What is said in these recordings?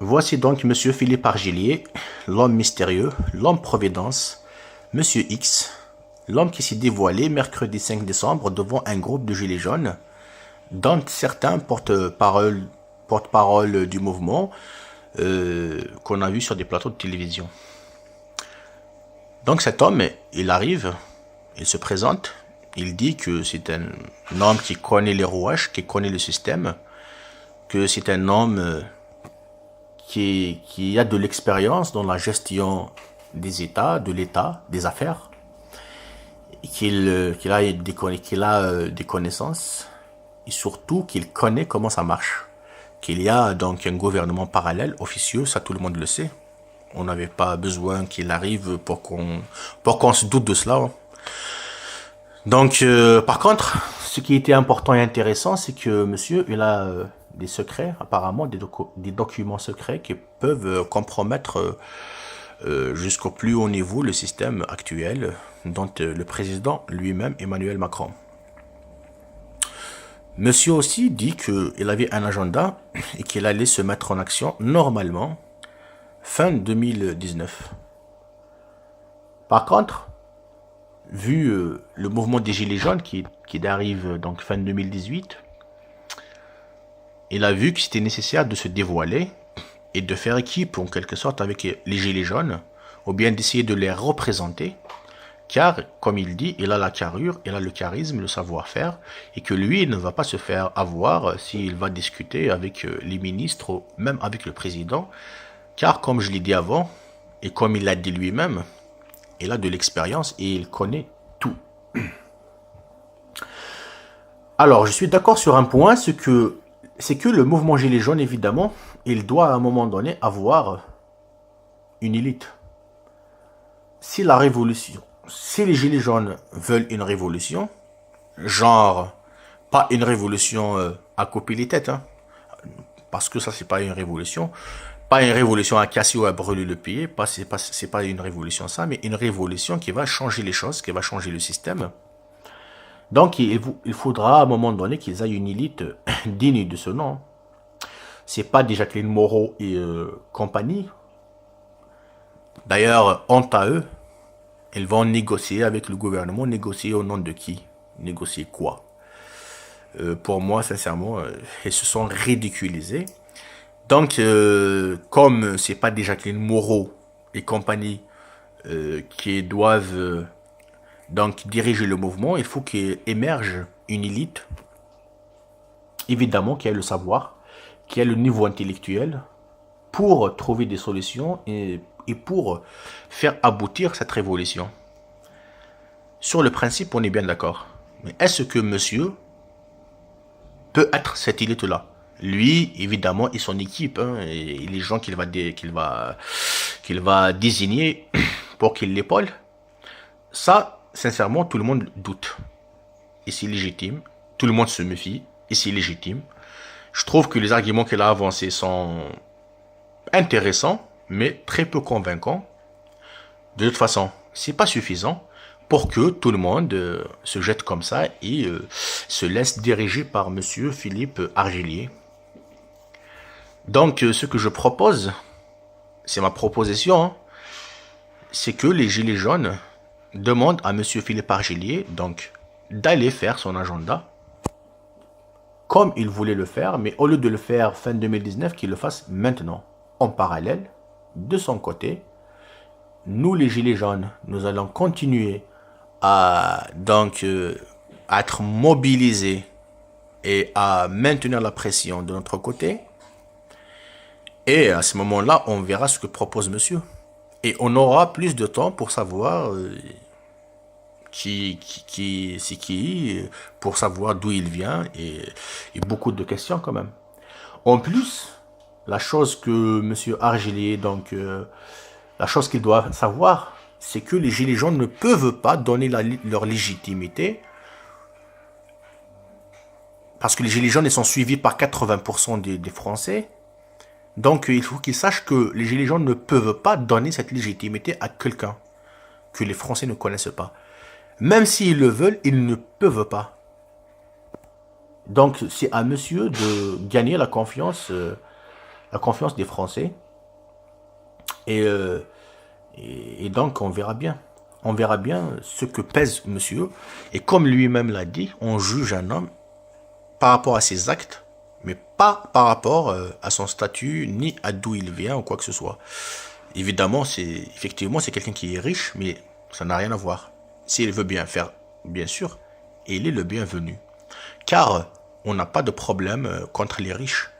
Voici donc Monsieur Philippe Argilier, l'homme mystérieux, l'homme providence, Monsieur X, l'homme qui s'est dévoilé mercredi 5 décembre devant un groupe de gilets jaunes, dont certains porte-parole du mouvement qu'on a vu sur des plateaux de télévision. Donc cet homme, il arrive, il se présente, il dit que c'est un homme qui connaît les rouages, qui connaît le système, que c'est un homme qui a de l'expérience dans la gestion des États, de l'État, des affaires, qu'il a des connaissances et surtout qu'il connaît comment ça marche. Qu'il y a donc un gouvernement parallèle, officieux, ça tout le monde le sait. On n'avait pas besoin qu'il arrive pour qu'on se doute de cela. Hein. Donc, par contre, ce qui était important et intéressant, c'est que monsieur, il a des secrets, apparemment, des documents secrets qui peuvent compromettre jusqu'au plus haut niveau le système actuel, dont le président lui-même, Emmanuel Macron. Monsieur aussi dit qu'il avait un agenda et qu'il allait se mettre en action normalement fin 2019. Par contre, vu le mouvement des Gilets jaunes qui arrive donc fin 2018, il a vu que c'était nécessaire de se dévoiler et de faire équipe en quelque sorte avec les Gilets jaunes, ou bien d'essayer de les représenter, car, comme il dit, il a la carrure, il a le charisme, le savoir-faire, et que lui, il ne va pas se faire avoir s'il va discuter avec les ministres, ou même avec le président, car, comme je l'ai dit avant, et comme il l'a dit lui-même, il a de l'expérience et il connaît tout. Alors, je suis d'accord sur un point, c'est que le mouvement Gilets jaunes, évidemment, il doit à un moment donné avoir une élite. Si la révolution, si les Gilets jaunes veulent une révolution, genre, pas une révolution à couper les têtes, hein, parce que ça, c'est pas une révolution. Pas une révolution à casser ou à brûler le pays, c'est pas une révolution ça, mais une révolution qui va changer les choses, qui va changer le système. Donc il faudra à un moment donné qu'ils aient une élite digne de ce nom. C'est pas des Jacqueline Moreau et compagnie. D'ailleurs, honte à eux, ils vont négocier avec le gouvernement, négocier au nom de qui? Négocier quoi? Pour moi, sincèrement, ils se sont ridiculisés. Donc, comme c'est pas des Jacqueline Moreau et compagnie qui doivent donc diriger le mouvement, il faut qu'il émerge une élite, évidemment, qui a le savoir, qui a le niveau intellectuel, pour trouver des solutions et pour faire aboutir cette révolution. Sur le principe, on est bien d'accord. Mais est-ce que monsieur peut être cette élite-là? Lui, évidemment, et son équipe, hein, et les gens qu'il va désigner pour qu'il l'épaule, ça, sincèrement, tout le monde doute. Et c'est légitime. Tout le monde se méfie. Et c'est légitime. Je trouve que les arguments qu'il a avancés sont intéressants, mais très peu convaincants. De toute façon, c'est pas suffisant pour que tout le monde se jette comme ça et se laisse diriger par monsieur Philippe Argilier. Donc, ce que je propose, c'est ma proposition, hein, c'est que les Gilets jaunes demandent à monsieur Philippe Argilier, donc, d'aller faire son agenda, comme il voulait le faire, mais au lieu de le faire fin 2019, qu'il le fasse maintenant, en parallèle, de son côté. Nous, les Gilets jaunes, nous allons continuer à être mobilisés et à maintenir la pression de notre côté. Et à ce moment-là, on verra ce que propose monsieur. Et on aura plus de temps pour savoir c'est qui, pour savoir d'où il vient et beaucoup de questions quand même. En plus, la chose que monsieur Argilier, donc la chose qu'il doit savoir, c'est que les Gilets jaunes ne peuvent pas donner leur légitimité parce que les Gilets jaunes ils sont suivis par 80% des Français. Donc il faut qu'ils sachent que les Gilets jaunes ne peuvent pas donner cette légitimité à quelqu'un que les Français ne connaissent pas. Même s'ils le veulent, ils ne peuvent pas. Donc c'est à monsieur de gagner la confiance la confiance des Français. Et, donc, on verra bien. On verra bien ce que pèse monsieur. Et comme lui-même l'a dit, on juge un homme par rapport à ses actes, mais pas par rapport à son statut, ni à d'où il vient ou quoi que ce soit. Évidemment, effectivement, c'est quelqu'un qui est riche, mais ça n'a rien à voir. S'il veut bien faire, bien sûr, il est le bienvenu. Car on n'a pas de problème contre les riches.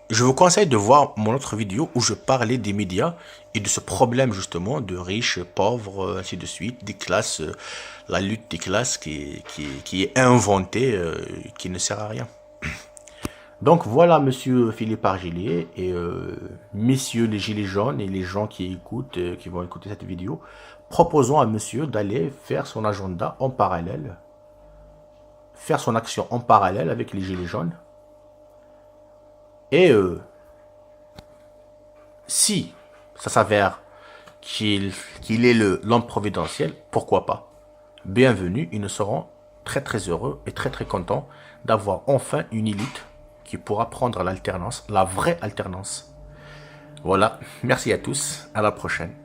Je vous conseille de voir mon autre vidéo où je parlais des médias et de ce problème justement de riches, pauvres, ainsi de suite, des classes, la lutte des classes qui est inventée, qui ne sert à rien. Donc voilà monsieur Philippe Argilier et messieurs les gilets jaunes et les gens qui écoutent, qui vont écouter cette vidéo, proposons à monsieur d'aller faire son agenda en parallèle, faire son action en parallèle avec les gilets jaunes. Et si ça s'avère qu'il est l'homme providentiel, pourquoi pas? Bienvenue, ils ne seront très très heureux et très très contents d'avoir enfin une élite qui pourra prendre l'alternance, la vraie alternance. Voilà, merci à tous, à la prochaine.